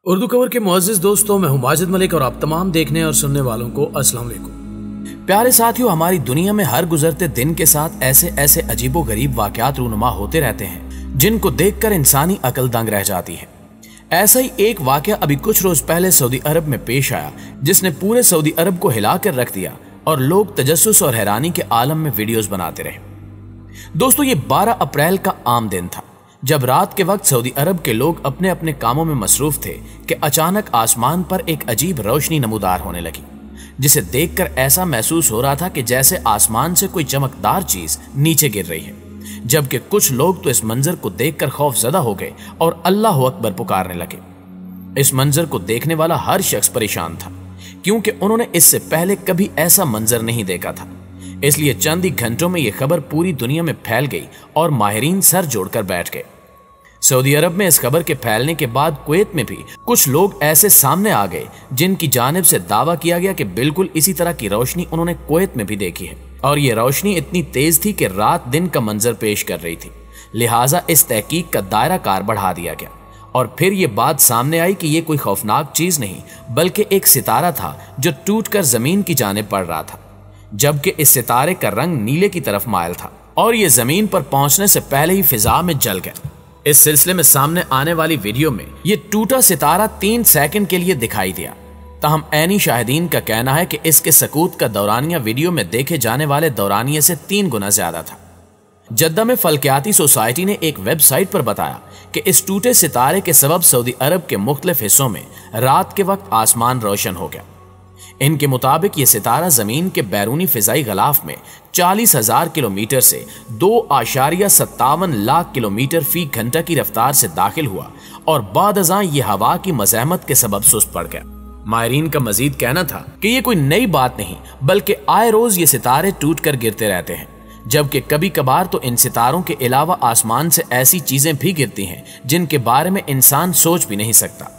Urdu cover के मुअज़्ज़िज़ दोस्तों, मैं हूं माजिद मलिक और आप तमाम देखने और सुनने वालों को अस्सलाम वालेकुम। प्यारे साथियों, हमारी दुनिया में हर गुजरते दिन के साथ ऐसे ऐसे अजीबो गरीब वाक़यात रूनुमा होते रहते हैं जिनको देखकर इंसानी अकल दंग रह जाती है। ऐसा ही एक वाक़या अभी कुछ रोज पहले सऊदी अरब में पेश आया जिसने पूरे सऊदी अरब को हिला कर रख दिया और लोग तजस्सुस और हैरानी के आलम में वीडियोस बनाते रहे। दोस्तों, ये 12 अप्रैल का आम दिन था जब रात के वक्त सऊदी अरब के लोग अपने अपने कामों में मसरूफ थे कि अचानक आसमान पर एक अजीब रोशनी नमूदार होने लगी, जिसे देखकर ऐसा महसूस हो रहा था कि जैसे आसमान से कोई चमकदार चीज नीचे गिर रही है। जबकि कुछ लोग तो इस मंजर को देखकर खौफजदा हो गए और अल्लाह अकबर पुकारने लगे। इस मंजर को देखने वाला हर शख्स परेशान था क्योंकि उन्होंने इससे पहले कभी ऐसा मंजर नहीं देखा था। इसलिए चंद ही घंटों में यह खबर पूरी दुनिया में फैल गई और माहिरीन सर जोड़कर बैठ गए। सऊदी अरब में इस खबर के फैलने के बाद कुवैत में भी कुछ लोग ऐसे सामने आ गए जिनकी जानिब से दावा किया गया कि बिल्कुल इसी तरह की रोशनी उन्होंने कुवैत में भी देखी है और ये रोशनी इतनी तेज थी कि रात दिन का मंजर पेश कर रही थी। लिहाजा इस तहकीक का दायरा कार बढ़ा दिया गया और फिर ये बात सामने आई कि ये कोई खौफनाक चीज नहीं बल्कि एक सितारा था जो टूटकर जमीन की जानिब पड़ रहा था, जबकि इस सितारे का रंग नीले की तरफ मायल था और ये जमीन पर पहुंचने से पहले ही फिजा में जल गया। इस सिलसिले में सामने आने वाली वीडियो में ये टूटा सितारा 3 सेकंड के लिए दिखाई दिया। ताहम ऐनी शाहिदीन का कहना है कि इसके सकूत का दौरानिया वीडियो में देखे जाने वाले दौरानिये से 3 गुना ज्यादा था। जद्दा में फल्कियाती सोसाइटी ने एक वेबसाइट पर बताया कि इस टूटे सितारे के सबब सऊदी अरब के मुख्तलिफ हिस्सों में रात के वक्त आसमान रोशन हो गया। इनके मुताबिक ये सितारा जमीन के बैरूनी फिजाई गलाफ में 40,000 किलोमीटर से 2.57 लाख किलोमीटर फी घंटा की रफ्तार से दाखिल हुआ और बाद अज़ां ये हवा की मज़ाहमत के सबब सुस्त पड़ गया। माहिरीन का मजीद कहना था कि ये कोई नई बात नहीं बल्कि आए रोज ये सितारे टूट कर गिरते रहते हैं, जबकि कभी कभार तो इन सितारों के अलावा आसमान से ऐसी चीजें भी गिरती हैं जिनके बारे में इंसान सोच भी नहीं सकता।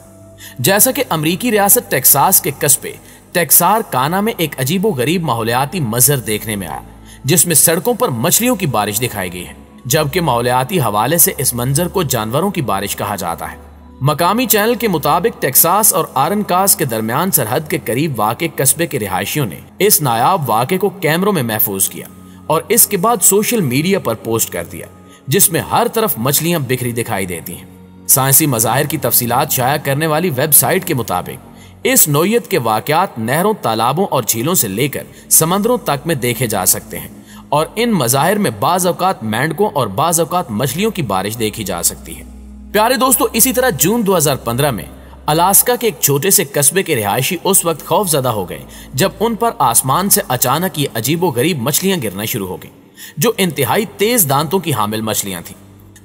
जैसा कि अमरीकी रियासत टेक्सास के कस्बे टेक्सारकाना में एक अजीबो गरीब माहौलियाती मंजर देखने में आया जिसमें सड़कों पर मछलियों की बारिश दिखाई गई है, जबकि माहौलियाती हवाले से इस मंजर को जानवरों की बारिश कहा जाता है। मकामी चैनल के मुताबिक टेक्सास और आरनकास के दरमियान सरहद के करीब वाक़े कस्बे के रिहायशियों ने इस नायाब वाक़े को कैमरों में महफूज किया और इसके बाद सोशल मीडिया पर पोस्ट कर दिया, जिसमें हर तरफ मछलियां बिखरी दिखाई देती हैं। साइंसी मज़ाहिर की तफसीलात शाया करने वाली वेबसाइट के मुताबिक इस नौयत के वाक़यात नहरों, तालाबों और झीलों से लेकर समंदरों तक में देखे जा सकते हैं और इन मज़ाहिर में बाज़ औक़ात मेंढकों और बाज़ औक़ात मछलियों की बारिश देखी जा सकती है। प्यारे दोस्तों, इसी तरह जून 2015 में अलास्का के एक छोटे से कस्बे के रिहायशी उस वक्त खौफजदा हो गए जब उन पर आसमान से अचानक ये अजीबो गरीब मछलियां गिरना शुरू हो गई जो इंतहाई तेज दांतों की हामिल मछलियां थीं।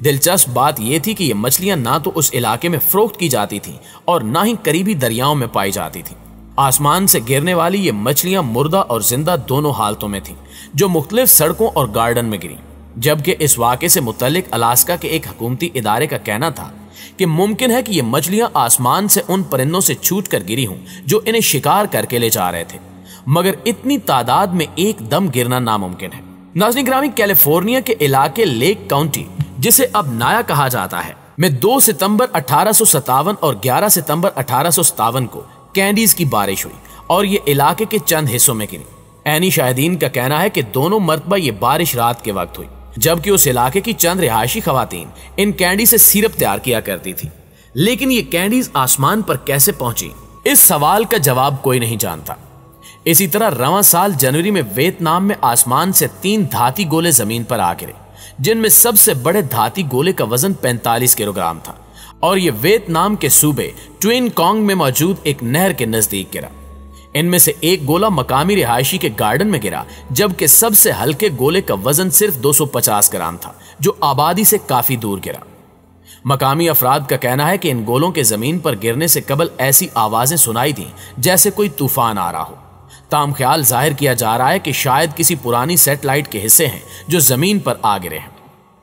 दिलचस्प बात यह थी कि ये मछलियां ना तो उस इलाके में फरोख्त की जाती थीं और ना ही करीबी दरियाओं में पाई जाती थीं। आसमान से गिरने वाली ये मछलियां मुर्दा और जिंदा दोनों हालतों में थीं, जो मुख्तलिफ सड़कों और गार्डन में गिरी। जबकि इस वाक़े से मुतल्लिक अलास्का के एक हुकूमती इदारे का कहना था कि मुमकिन है कि ये मछलियां आसमान से उन परिंदों से छूट कर गिरी हों जो इन्हें शिकार करके ले जा रहे थे, मगर इतनी तादाद में एकदम गिरना नामुमकिन है। नाज़रीन गिरामी, कैलिफोर्निया के इलाके लेक काउंटी, जिसे अब नाया कहा जाता है, में 2 सितंबर 1857 और 11 सितंबर 1857 को कैंडीज की बारिश हुई और ये इलाके के चंद हिस्सों में गिरी। ऐनी शाहिदीन का कहना है कि दोनों मरतबा ये बारिश रात के वक्त हुई, जबकि उस इलाके की चंद रिहायशी खवातीन इन कैंडी से सिरप तैयार किया करती थी। लेकिन ये कैंडीज आसमान पर कैसे पहुंची, इस सवाल का जवाब कोई नहीं जानता। इसी तरह रवां साल जनवरी में वियतनाम में आसमान से 3 धाती गोले जमीन पर आ गिरे, जिनमें सबसे बड़े धाती गोले का वजन 45 किलोग्राम था और ये वियतनाम के सूबे ट्विन कॉन्ग में मौजूद एक नहर के नजदीक गिरा। इनमें से एक गोला मकामी रिहायशी के गार्डन में गिरा, जबकि सबसे हल्के गोले का वजन सिर्फ 250 ग्राम था, जो आबादी से काफी दूर गिरा। मकामी अफराद का कहना है कि इन गोलों के जमीन पर गिरने से कबल ऐसी आवाजें सुनाई दी जैसे कोई तूफान आ रहा हो। ताम ख्याल जाहिर किया जा रहा है कि शायद किसी पुरानी सैटेलाइट के हिस्से हैं जो जमीन पर आ गिरे हैं।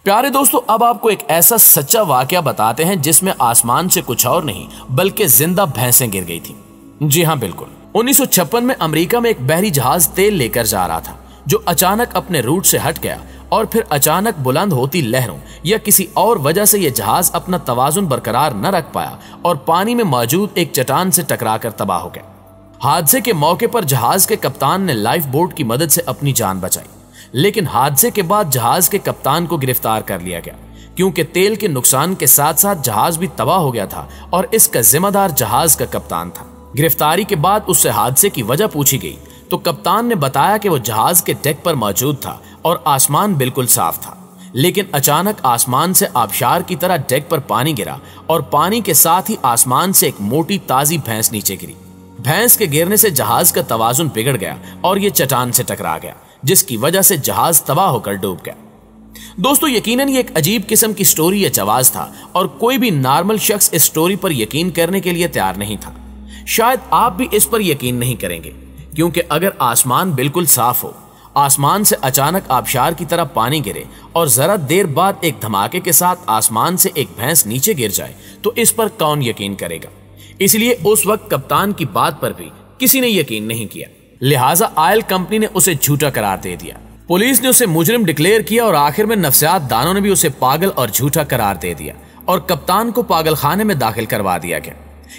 प्यारे दोस्तों, अब आपको एक ऐसा सच्चा वाकया बताते हैं जिसमें आसमान से कुछ और नहीं बल्कि जिंदा भैंसें गिर गई थी। जी हाँ, बिल्कुल। 1956 में अमेरिका में एक बहरी जहाज तेल लेकर जा रहा था जो अचानक अपने रूट से हट गया और फिर अचानक बुलंद होती लहरों या किसी और वजह से यह जहाज अपना तवाजुन बरकरार न रख पाया और पानी में मौजूद एक चट्टान से टकराकर तबाह हो गया। हादसे के मौके पर जहाज के कप्तान ने लाइफ बोट की मदद से अपनी जान बचाई, लेकिन हादसे के बाद जहाज के कप्तान को गिरफ्तार कर लिया गया क्योंकि तेल के नुकसान के साथ साथ जहाज भी तबाह हो गया था और इसका जिम्मेदार जहाज का कप्तान था। गिरफ्तारी के बाद उससे हादसे की वजह पूछी गई तो कप्तान ने बताया कि वो जहाज के डेक पर मौजूद था और आसमान बिल्कुल साफ था, लेकिन अचानक आसमान से आबशार की तरह डेक पर पानी गिरा और पानी के साथ ही आसमान से एक मोटी ताजी भैंस नीचे गिरी। भैंस के गिरने से जहाज का तवाजुन बिगड़ गया और ये चट्टान से टकरा गया, जिसकी वजह से जहाज तबाह होकर डूब गया। दोस्तों, यकीनन ये एक अजीब किस्म की स्टोरी या जवाब था और कोई भी नॉर्मल शख्स इस स्टोरी पर यकीन करने के लिए तैयार नहीं था। शायद आप भी इस पर यकीन नहीं करेंगे क्योंकि अगर आसमान बिल्कुल साफ हो, आसमान से अचानक आबशार की तरह पानी गिरे और जरा देर बाद एक धमाके के साथ आसमान से एक भैंस नीचे गिर जाए तो इस पर कौन यकीन करेगा। इसलिए उस वक्त कप्तान की बात पर भी किसी ने यकीन नहीं किया, लिहाजा ऑयल कंपनी ने उसे झूठा करार दे दिया। पुलिस ने उसे मुजरिम डिक्लेयर किया और आखिर में नफ्सियात दानों ने भी उसे पागल और झूठा करार दे दिया और कप्तान को पागल खाने में दाखिल करवा दिया गया।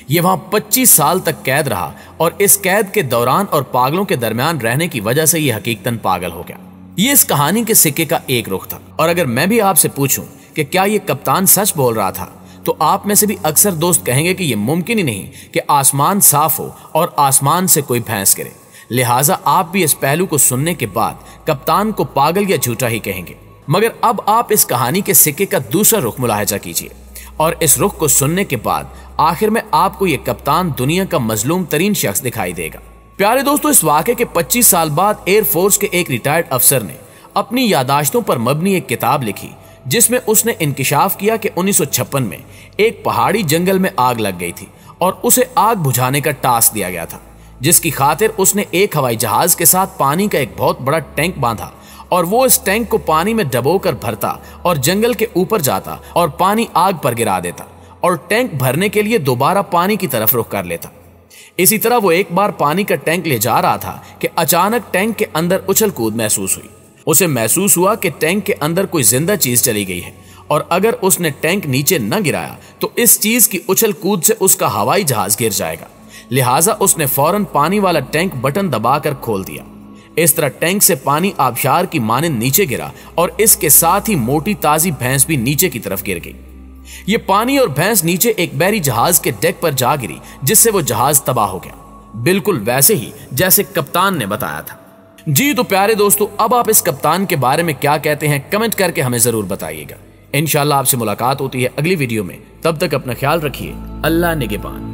ये वहां 25 साल तक कैद रहा और इस कैद के दौरान और पागलों के दरमियान रहने की वजह से यह हकीकतन पागल हो गया। ये इस कहानी के सिक्के का एक रुख था। और अगर मैं भी आपसे पूछूं कि क्या ये कप्तान सच बोल रहा था, तो आप में से भी अक्सर दोस्त कहेंगे कि यह मुमकिन ही नहीं कि आसमान साफ हो और आसमान से कोई भैंस गिरे। लिहाजा आप भी इस पहलू को सुनने के बाद कप्तान को पागल या झूठा ही कहेंगे। मगर अब आप इस कहानी के सिक्के का दूसरा रुख मुलाहिजा कीजिए और इस रुख को सुनने के बाद आखिर में आपको यह कप्तान दुनिया का मजलूम तरीन शख्स दिखाई देगा। प्यारे दोस्तों, इस वाक़े के 25 साल बाद एयरफोर्स के एक रिटायर्ड अफसर ने अपनी यादाश्तों पर मबनी एक किताब लिखी जिसमें उसने इंकिशाफ किया कि 1956 में एक पहाड़ी जंगल में आग लग गई थी और उसे आग बुझाने का टास्क दिया गया था, जिसकी खातिर उसने एक हवाई जहाज के साथ पानी का एक बहुत बड़ा टैंक बांधा और वो इस टैंक को पानी में डबोकर भरता और जंगल के ऊपर जाता और पानी आग पर गिरा देता और टैंक भरने के लिए दोबारा पानी की तरफ रुख कर लेता। इसी तरह वो एक बार पानी का टैंक ले जा रहा था कि अचानक टैंक के अंदर उछल कूद महसूस हुई। उसे महसूस हुआ कि टैंक के अंदर कोई जिंदा चीज चली गई है और अगर उसने टैंक नीचे न गिराया तो इस चीज की उछल कूद से उसका हवाई जहाज गिर जाएगा। लिहाजा उसने फौरन पानी वाला टैंक बटन दबाकर खोल दिया। इस तरह टैंक से पानी आबशार की मानिंद नीचे गिरा और इसके साथ ही मोटी ताजी भैंस भी नीचे की तरफ गिर गई। ये पानी और भैंस नीचे एक बहरी जहाज के डेक पर जा गिरी, जिससे वो जहाज तबाह हो गया, बिल्कुल वैसे ही जैसे कप्तान ने बताया था। जी तो प्यारे दोस्तों, अब आप इस कप्तान के बारे में क्या कहते हैं कमेंट करके हमें जरूर बताइएगा। इंशाल्लाह आपसे मुलाकात होती है अगली वीडियो में। तब तक अपना ख्याल रखिए। अल्लाह निगहबान।